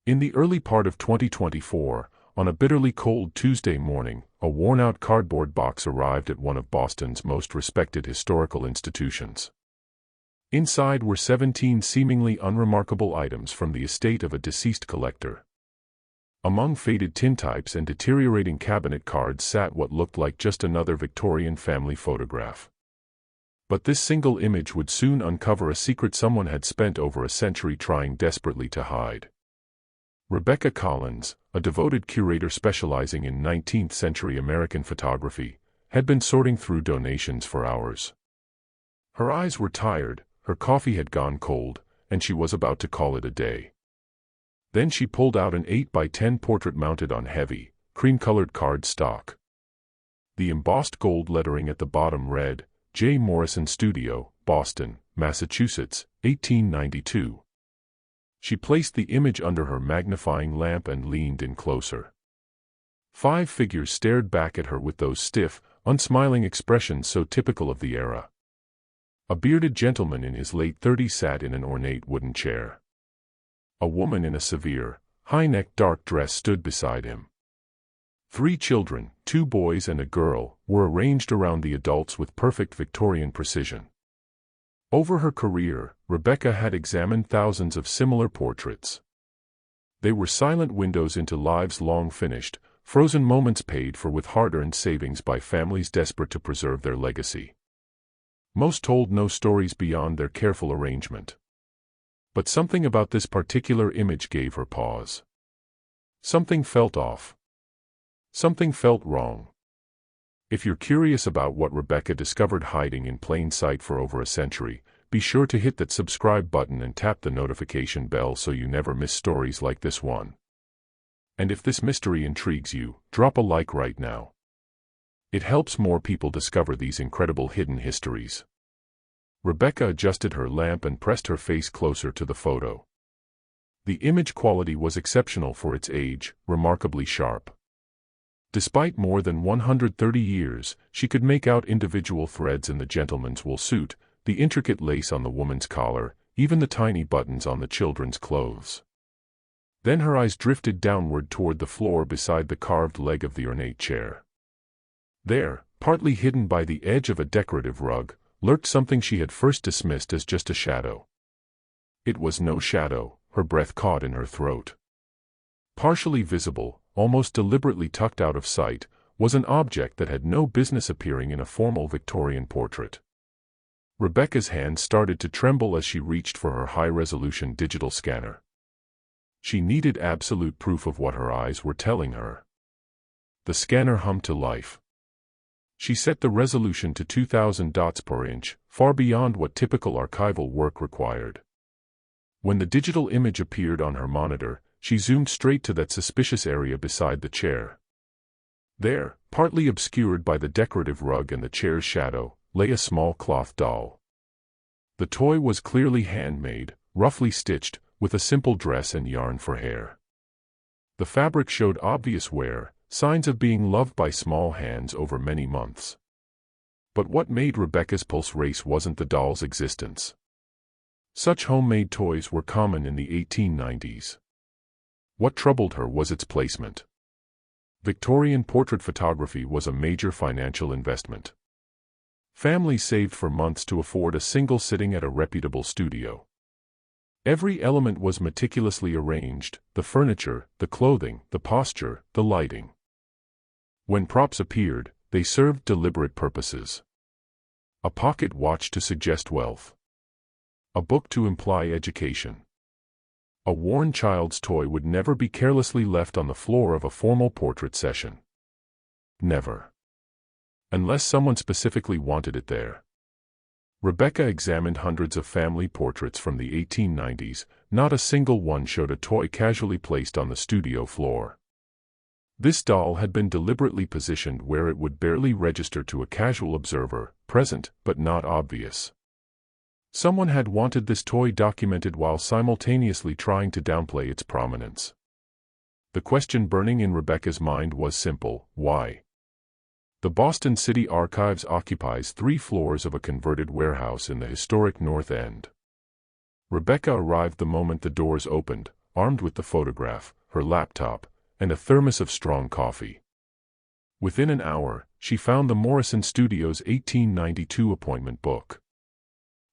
In the early part of 2024, on a bitterly cold Tuesday morning, a worn-out cardboard box arrived at one of Boston's most respected historical institutions. Inside were 17 seemingly unremarkable items from the estate of a deceased collector. Among faded tintypes and deteriorating cabinet cards sat what looked like just another Victorian family photograph. But this single image would soon uncover a secret someone had spent over a century trying desperately to hide. Rebecca Collins, a devoted curator specializing in 19th-century American photography, had been sorting through donations for hours. Her eyes were tired, her coffee had gone cold, and she was about to call it a day. Then she pulled out an 8x10 portrait mounted on heavy, cream-colored card stock. The embossed gold lettering at the bottom read, J. Morrison Studio, Boston, Massachusetts, 1892. She placed the image under her magnifying lamp and leaned in closer. 5 figures stared back at her with those stiff, unsmiling expressions so typical of the era. A bearded gentleman in his late 30s sat in an ornate wooden chair. A woman in a severe, high-necked dark dress stood beside him. 3 children, 2 boys and a girl, were arranged around the adults with perfect Victorian precision. Over her career, Rebecca had examined thousands of similar portraits. They were silent windows into lives long finished, frozen moments paid for with hard-earned savings by families desperate to preserve their legacy. Most told no stories beyond their careful arrangement. But something about this particular image gave her pause. Something felt off. Something felt wrong. If you're curious about what Rebecca discovered hiding in plain sight for over a century, be sure to hit that subscribe button and tap the notification bell so you never miss stories like this one. And if this mystery intrigues you, drop a like right now. It helps more people discover these incredible hidden histories. Rebecca adjusted her lamp and pressed her face closer to the photo. The image quality was exceptional for its age, remarkably sharp. Despite more than 130 years, she could make out individual threads in the gentleman's wool suit, the intricate lace on the woman's collar, even the tiny buttons on the children's clothes. Then her eyes drifted downward toward the floor beside the carved leg of the ornate chair. There, partly hidden by the edge of a decorative rug, lurked something she had first dismissed as just a shadow. It was no shadow, her breath caught in her throat. Partially visible, almost deliberately tucked out of sight, was an object that had no business appearing in a formal Victorian portrait. Rebecca's hand started to tremble as she reached for her high-resolution digital scanner. She needed absolute proof of what her eyes were telling her. The scanner hummed to life. She set the resolution to 2000 dots per inch, far beyond what typical archival work required. When the digital image appeared on her monitor, she zoomed straight to that suspicious area beside the chair. There, partly obscured by the decorative rug and the chair's shadow, lay a small cloth doll. The toy was clearly handmade, roughly stitched, with a simple dress and yarn for hair. The fabric showed obvious wear, signs of being loved by small hands over many months. But what made Rebecca's pulse race wasn't the doll's existence. Such homemade toys were common in the 1890s. What troubled her was its placement. Victorian portrait photography was a major financial investment. Families saved for months to afford a single sitting at a reputable studio. Every element was meticulously arranged: the furniture, the clothing, the posture, the lighting. When props appeared, they served deliberate purposes. A pocket watch to suggest wealth. A book to imply education. A worn child's toy would never be carelessly left on the floor of a formal portrait session. Never. Unless someone specifically wanted it there. Rebecca examined hundreds of family portraits from the 1890s, not a single one showed a toy casually placed on the studio floor. This doll had been deliberately positioned where it would barely register to a casual observer, present but not obvious. Someone had wanted this toy documented while simultaneously trying to downplay its prominence. The question burning in Rebecca's mind was simple: why? The Boston City Archives occupies 3 floors of a converted warehouse in the historic North End. Rebecca arrived the moment the doors opened, armed with the photograph, her laptop, and a thermos of strong coffee. Within an hour, she found the Morrison Studios' 1892 appointment book.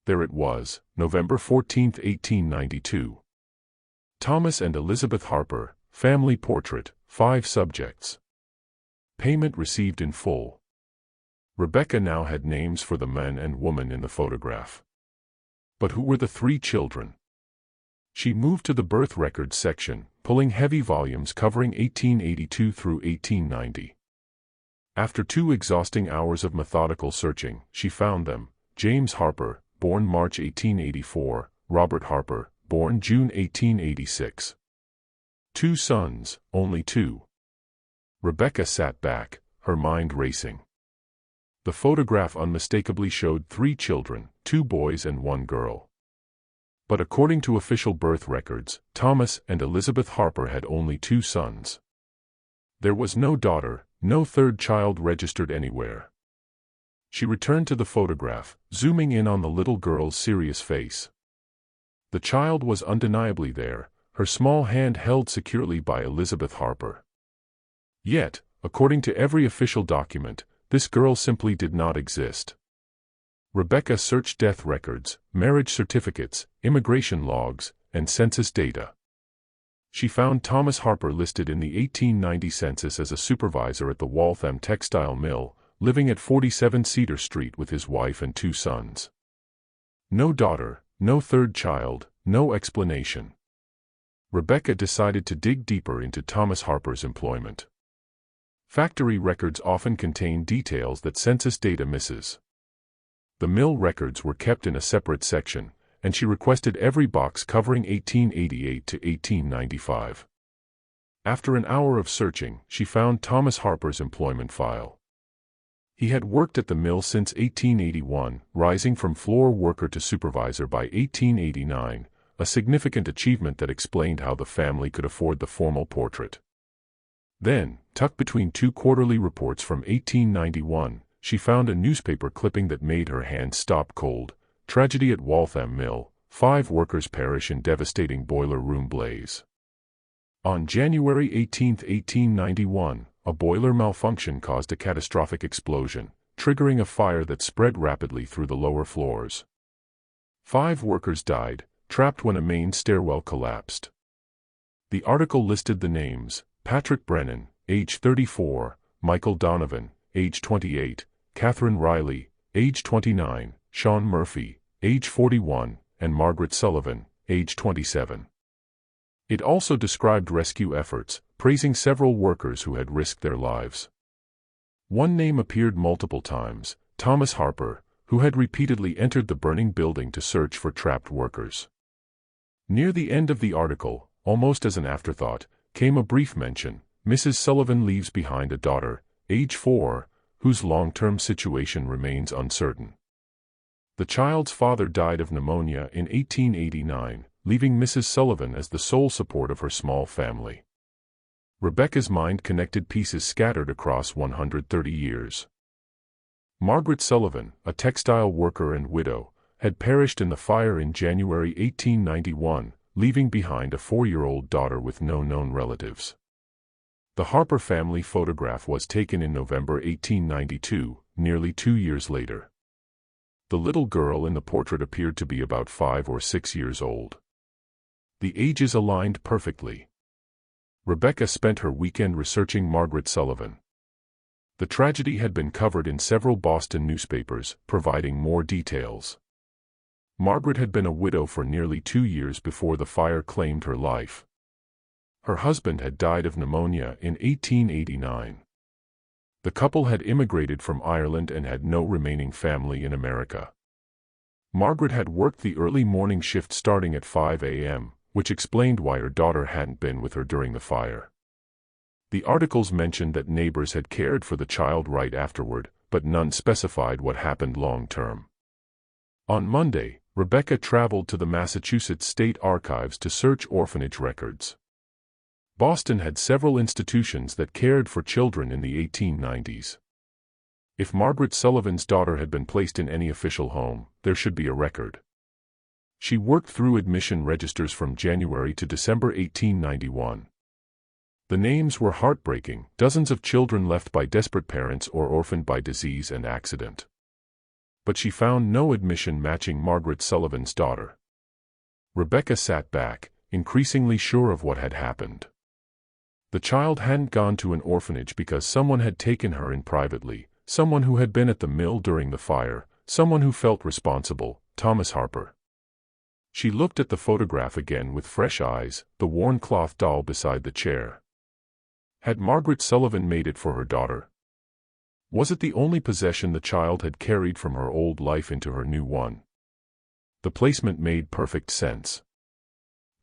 There it was, November 14, 1892. Thomas and Elizabeth Harper, family portrait, 5 subjects. Payment received in full. Rebecca now had names for the man and woman in the photograph. But who were the 3 children? She moved to the birth records section, pulling heavy volumes covering 1882 through 1890. After 2 exhausting hours of methodical searching, she found them: James Harper, born March 1884, Robert Harper, born June 1886. 2 sons, only 2. Rebecca sat back, her mind racing. The photograph unmistakably showed 3 children, 2 boys and 1 girl. But according to official birth records, Thomas and Elizabeth Harper had only 2 sons. There was no daughter, no 3rd child registered anywhere. She returned to the photograph, zooming in on the little girl's serious face. The child was undeniably there, her small hand held securely by Elizabeth Harper. Yet, according to every official document, this girl simply did not exist. Rebecca searched death records, marriage certificates, immigration logs, and census data. She found Thomas Harper listed in the 1890 census as a supervisor at the Waltham textile mill, living at 47 Cedar Street with his wife and 2 sons. No daughter, no 3rd child, no explanation. Rebecca decided to dig deeper into Thomas Harper's employment. Factory records often contain details that census data misses. The mill records were kept in a separate section, and she requested every box covering 1888 to 1895. After an hour of searching, she found Thomas Harper's employment file. He had worked at the mill since 1881, rising from floor worker to supervisor by 1889, a significant achievement that explained how the family could afford the formal portrait. Then, tucked between 2 quarterly reports from 1891, she found a newspaper clipping that made her hands stop cold: Tragedy at Waltham Mill, 5 workers perish in devastating boiler room blaze. On January 18, 1891, a boiler malfunction caused a catastrophic explosion, triggering a fire that spread rapidly through the lower floors. 5 workers died, trapped when a main stairwell collapsed. The article listed the names: Patrick Brennan, age 34, Michael Donovan, age 28, Catherine Riley, age 29, Sean Murphy, age 41, and Margaret Sullivan, age 27. It also described rescue efforts, praising several workers who had risked their lives. One name appeared multiple times: Thomas Harper, who had repeatedly entered the burning building to search for trapped workers. Near the end of the article, almost as an afterthought, came a brief mention: Mrs. Sullivan leaves behind a daughter, age 4, whose long-term situation remains uncertain. The child's father died of pneumonia in 1889, leaving Mrs. Sullivan as the sole support of her small family. Rebecca's mind connected pieces scattered across 130 years. Margaret Sullivan, a textile worker and widow, had perished in the fire in January 1891, leaving behind a 4-year-old daughter with no known relatives. The Harper family photograph was taken in November 1892, nearly 2 years later. The little girl in the portrait appeared to be about 5 or 6 years old. The ages aligned perfectly. Rebecca spent her weekend researching Margaret Sullivan. The tragedy had been covered in several Boston newspapers, providing more details. Margaret had been a widow for nearly 2 years before the fire claimed her life. Her husband had died of pneumonia in 1889. The couple had immigrated from Ireland and had no remaining family in America. Margaret had worked the early morning shift starting at 5 a.m., which explained why her daughter hadn't been with her during the fire. The articles mentioned that neighbors had cared for the child right afterward, but none specified what happened long-term. On Monday, Rebecca traveled to the Massachusetts State Archives to search orphanage records. Boston had several institutions that cared for children in the 1890s. If Margaret Sullivan's daughter had been placed in any official home, there should be a record. She worked through admission registers from January to December 1891. The names were heartbreaking, dozens of children left by desperate parents or orphaned by disease and accident. But she found no admission matching Margaret Sullivan's daughter. Rebecca sat back, increasingly sure of what had happened. The child hadn't gone to an orphanage because someone had taken her in privately, someone who had been at the mill during the fire, someone who felt responsible, Thomas Harper. She looked at the photograph again with fresh eyes, the worn cloth doll beside the chair. Had Margaret Sullivan made it for her daughter? Was it the only possession the child had carried from her old life into her new one? The placement made perfect sense.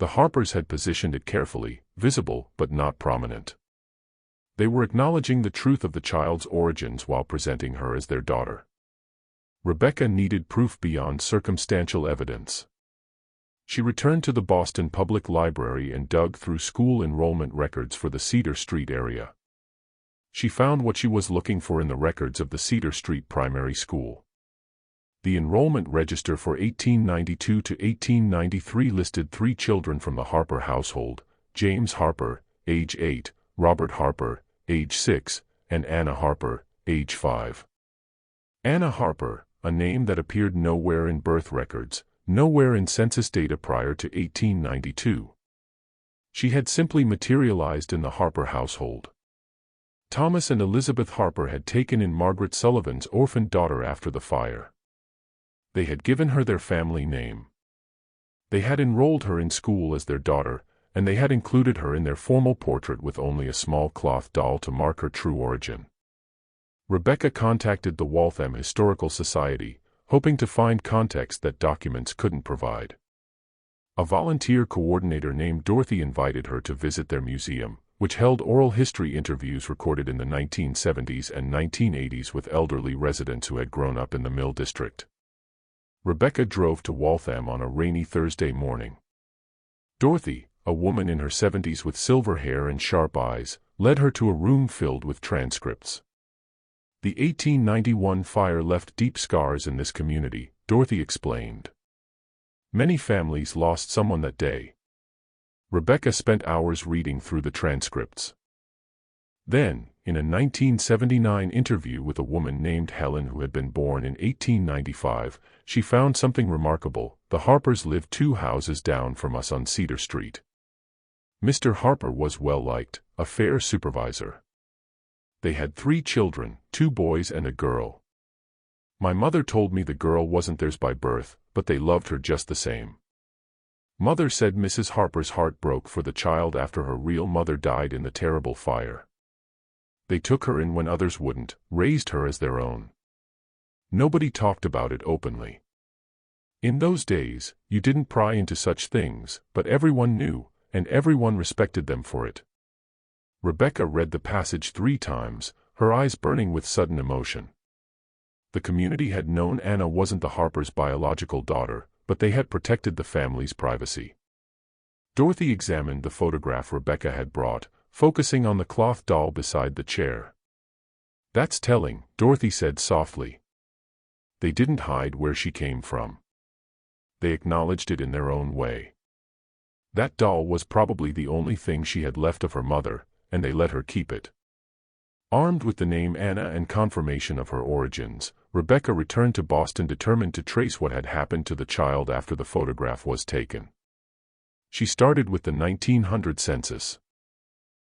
The Harpers had positioned it carefully, visible but not prominent. They were acknowledging the truth of the child's origins while presenting her as their daughter. Rebecca needed proof beyond circumstantial evidence. She returned to the Boston Public Library and dug through school enrollment records for the Cedar Street area. She found what she was looking for in the records of the Cedar Street Primary School. The enrollment register for 1892 to 1893 listed 3 children from the Harper household: James Harper, age 8, Robert Harper, age 6, and Anna Harper, age 5. Anna Harper, a name that appeared nowhere in birth records, nowhere in census data prior to 1892. She had simply materialized in the Harper household. Thomas and Elizabeth Harper had taken in Margaret Sullivan's orphaned daughter after the fire. They had given her their family name. They had enrolled her in school as their daughter, and they had included her in their formal portrait with only a small cloth doll to mark her true origin. Rebecca contacted the Waltham Historical Society, hoping to find context that documents couldn't provide. A volunteer coordinator named Dorothy invited her to visit their museum, which held oral history interviews recorded in the 1970s and 1980s with elderly residents who had grown up in the Mill District. Rebecca drove to Waltham on a rainy Thursday morning. Dorothy, a woman in her 70s with silver hair and sharp eyes, led her to a room filled with transcripts. The 1891 fire left deep scars in this community, Dorothy explained. Many families lost someone that day. Rebecca spent hours reading through the transcripts. Then, in a 1979 interview with a woman named Helen who had been born in 1895, she found something remarkable. The Harpers lived 2 houses down from us on Cedar Street. Mr. Harper was well liked, a fair supervisor. They had 3 children, 2 boys and a girl. My mother told me the girl wasn't theirs by birth, but they loved her just the same. Mother said Mrs. Harper's heart broke for the child after her real mother died in the terrible fire. They took her in when others wouldn't, raised her as their own. Nobody talked about it openly. In those days, you didn't pry into such things, but everyone knew, and everyone respected them for it. Rebecca read the passage 3 times, her eyes burning with sudden emotion. The community had known Anna wasn't the Harpers' biological daughter, but they had protected the family's privacy. Dorothy examined the photograph Rebecca had brought, focusing on the cloth doll beside the chair. "That's telling," Dorothy said softly. They didn't hide where she came from. They acknowledged it in their own way. That doll was probably the only thing she had left of her mother, and they let her keep it. Armed with the name Anna and confirmation of her origins, Rebecca returned to Boston determined to trace what had happened to the child after the photograph was taken. She started with the 1900 census.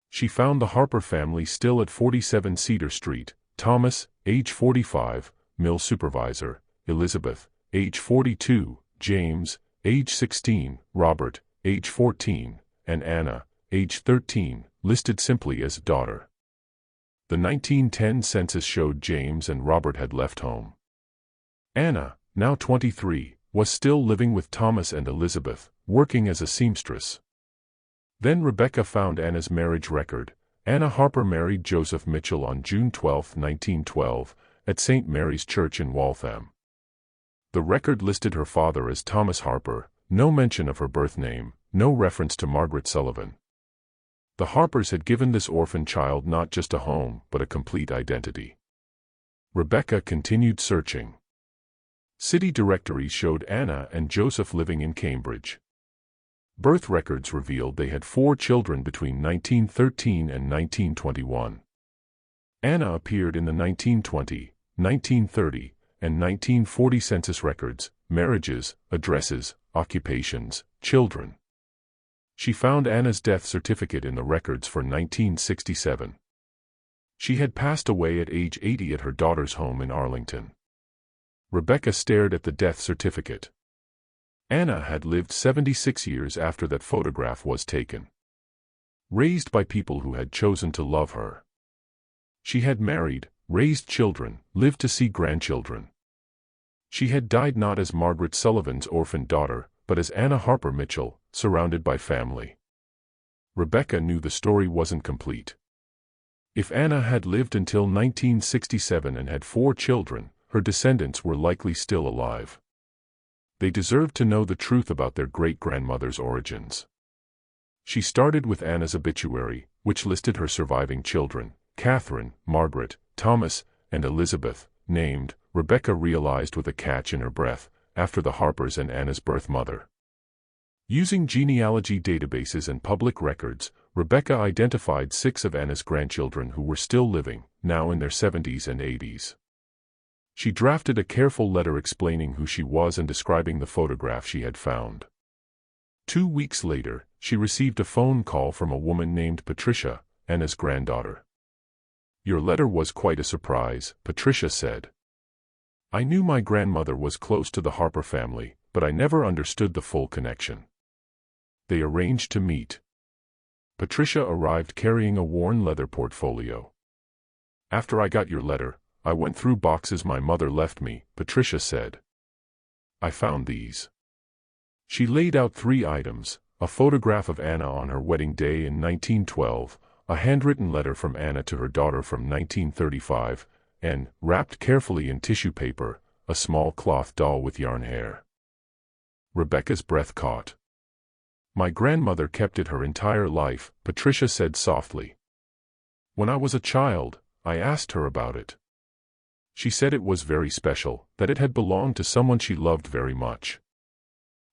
She found the Harper family still at 47 Cedar Street: Thomas, age 45, mill supervisor; Elizabeth, age 42, James, age 16, Robert, age 14, and Anna, age 13, listed simply as daughter. The 1910 census showed James and Robert had left home. Anna, now 23, was still living with Thomas and Elizabeth, working as a seamstress. Then Rebecca found Anna's marriage record. Anna Harper married Joseph Mitchell on June 12, 1912, at St. Mary's Church in Waltham. The record listed her father as Thomas Harper, no mention of her birth name, no reference to Margaret Sullivan. The Harpers had given this orphan child not just a home, but a complete identity. Rebecca continued searching. City directories showed Anna and Joseph living in Cambridge. Birth records revealed they had 4 children between 1913 and 1921. Anna appeared in the 1920, 1930, and 1940 census records, marriages, addresses, occupations, children. She found Anna's death certificate in the records for 1967. She had passed away at age 80 at her daughter's home in Arlington. Rebecca stared at the death certificate. Anna had lived 76 years after that photograph was taken. Raised by people who had chosen to love her. She had married, raised children, lived to see grandchildren. She had died not as Margaret Sullivan's orphaned daughter, but as Anna Harper Mitchell, surrounded by family. Rebecca knew the story wasn't complete. If Anna had lived until 1967 and had 4 children, her descendants were likely still alive. They deserved to know the truth about their great-grandmother's origins. She started with Anna's obituary, which listed her surviving children, Catherine, Margaret, Thomas, and Elizabeth, named, Rebecca realized with a catch in her breath, after the Harpers and Anna's birth mother. Using genealogy databases and public records, Rebecca identified 6 of Anna's grandchildren who were still living, now in their 70s and 80s. She drafted a careful letter explaining who she was and describing the photograph she had found. 2 weeks later, she received a phone call from a woman named Patricia, Anna's granddaughter. "Your letter was quite a surprise," Patricia said. "I knew my grandmother was close to the Harper family, but I never understood the full connection." They arranged to meet. Patricia arrived carrying a worn leather portfolio. "After I got your letter, I went through boxes my mother left me," Patricia said. "I found these." She laid out 3 items: a photograph of Anna on her wedding day in 1912, a handwritten letter from Anna to her daughter from 1935, and, wrapped carefully in tissue paper, a small cloth doll with yarn hair. Rebecca's breath caught. "My grandmother kept it her entire life," Patricia said softly. "When I was a child, I asked her about it. She said it was very special, that it had belonged to someone she loved very much."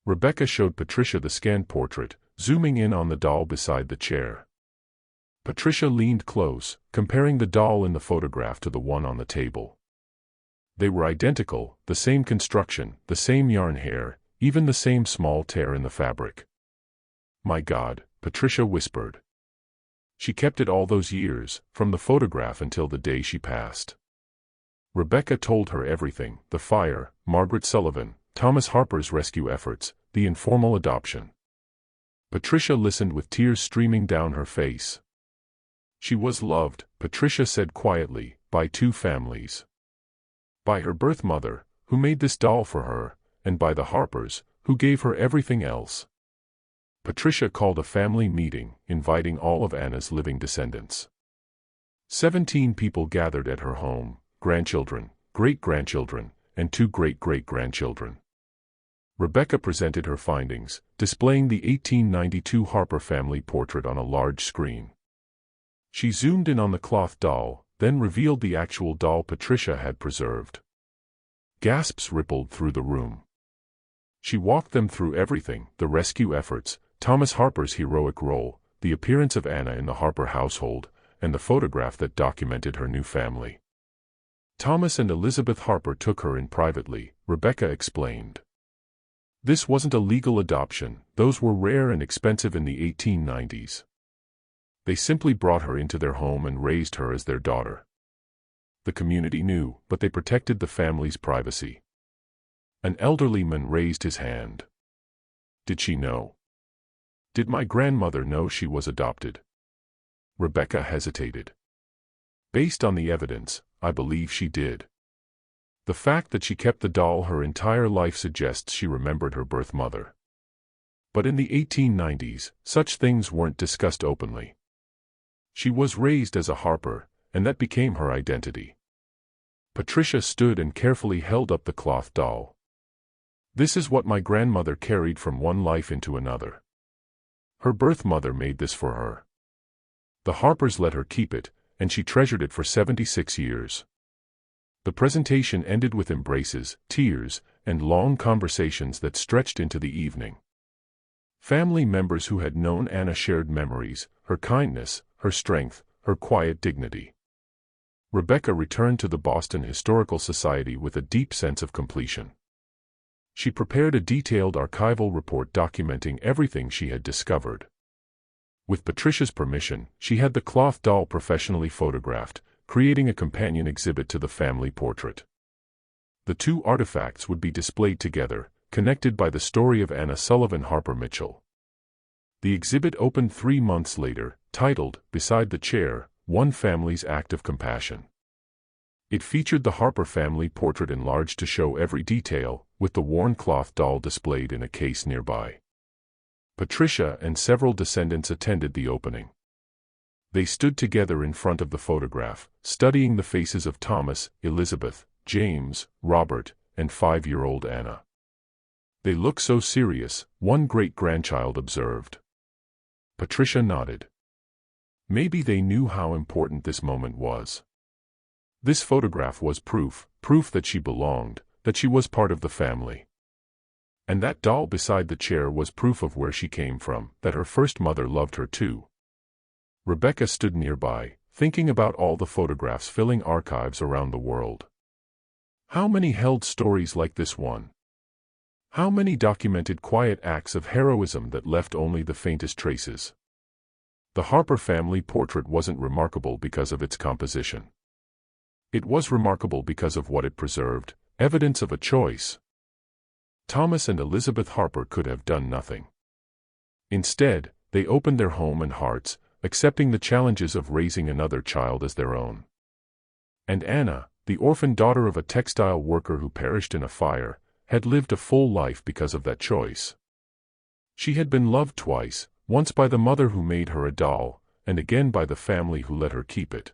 Rebecca showed Patricia the scanned portrait, zooming in on the doll beside the chair. Patricia leaned close, comparing the doll in the photograph to the one on the table. They were identical, the same construction, the same yarn hair, even the same small tear in the fabric. "My God," Patricia whispered. "She kept it all those years, from the photograph until the day she passed." Rebecca told her everything: the fire, Margaret Sullivan, Thomas Harper's rescue efforts, the informal adoption. Patricia listened with tears streaming down her face. She was loved, Patricia said quietly, by 2 families. By her birth mother, who made this doll for her, and by the Harpers, who gave her everything else. Patricia called a family meeting, inviting all of Anna's living descendants. 17 people gathered at her home: grandchildren, great-grandchildren, and 2 great-great-grandchildren. Rebecca presented her findings, displaying the 1892 Harper family portrait on a large screen. She zoomed in on the cloth doll, then revealed the actual doll Patricia had preserved. Gasps rippled through the room. She walked them through everything: the rescue efforts, Thomas Harper's heroic role, the appearance of Anna in the Harper household, and the photograph that documented her new family. "Thomas and Elizabeth Harper took her in privately," Rebecca explained. "This wasn't a legal adoption, those were rare and expensive in the 1890s. They simply brought her into their home and raised her as their daughter. The community knew, but they protected the family's privacy." An elderly man raised his hand. "Did she know? Did my grandmother know she was adopted?" Rebecca hesitated. "Based on the evidence, I believe she did. The fact that she kept the doll her entire life suggests she remembered her birth mother. But in the 1890s, such things weren't discussed openly. She was raised as a Harper, and that became her identity." Patricia stood and carefully held up the cloth doll. "This is what my grandmother carried from one life into another. Her birth mother made this for her. The Harpers let her keep it, and she treasured it for 76 years." The presentation ended with embraces, tears, and long conversations that stretched into the evening. Family members who had known Anna shared memories, her kindness, her strength, her quiet dignity. Rebecca returned to the Boston Historical Society with a deep sense of completion. She prepared a detailed archival report documenting everything she had discovered. With Patricia's permission, she had the cloth doll professionally photographed, creating a companion exhibit to the family portrait. The two artifacts would be displayed together, connected by the story of Anna Sullivan Harper Mitchell. The exhibit opened 3 months later, titled, Beside the Chair, One Family's Act of Compassion. It featured the Harper family portrait enlarged to show every detail, with the worn cloth doll displayed in a case nearby. Patricia and several descendants attended the opening. They stood together in front of the photograph, studying the faces of Thomas, Elizabeth, James, Robert, and 5-year-old Anna. "They look so serious," one great-grandchild observed. Patricia nodded. Maybe they knew how important this moment was. This photograph was proof that she belonged, that she was part of the family. And that doll beside the chair was proof of where she came from, that her first mother loved her too. Rebecca stood nearby, thinking about all the photographs filling archives around the world. How many held stories like this one? How many documented quiet acts of heroism that left only the faintest traces? The Harper family portrait wasn't remarkable because of its composition. It was remarkable because of what it preserved, evidence of a choice. Thomas and Elizabeth Harper could have done nothing. Instead, they opened their home and hearts, accepting the challenges of raising another child as their own. And Anna, the orphan daughter of a textile worker who perished in a fire, had lived a full life because of that choice. She had been loved twice, once by the mother who made her a doll, and again by the family who let her keep it.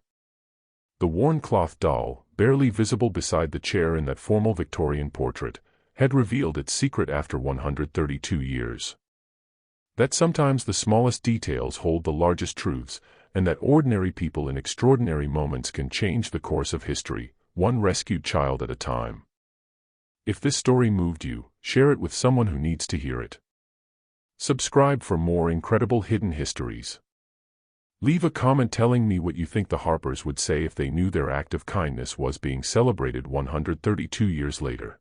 The worn cloth doll, barely visible beside the chair in that formal Victorian portrait, had revealed its secret after 132 years. That sometimes the smallest details hold the largest truths, and that ordinary people in extraordinary moments can change the course of history, one rescued child at a time. If this story moved you, share it with someone who needs to hear it. Subscribe for more incredible hidden histories. Leave a comment telling me what you think the Harpers would say if they knew their act of kindness was being celebrated 132 years later.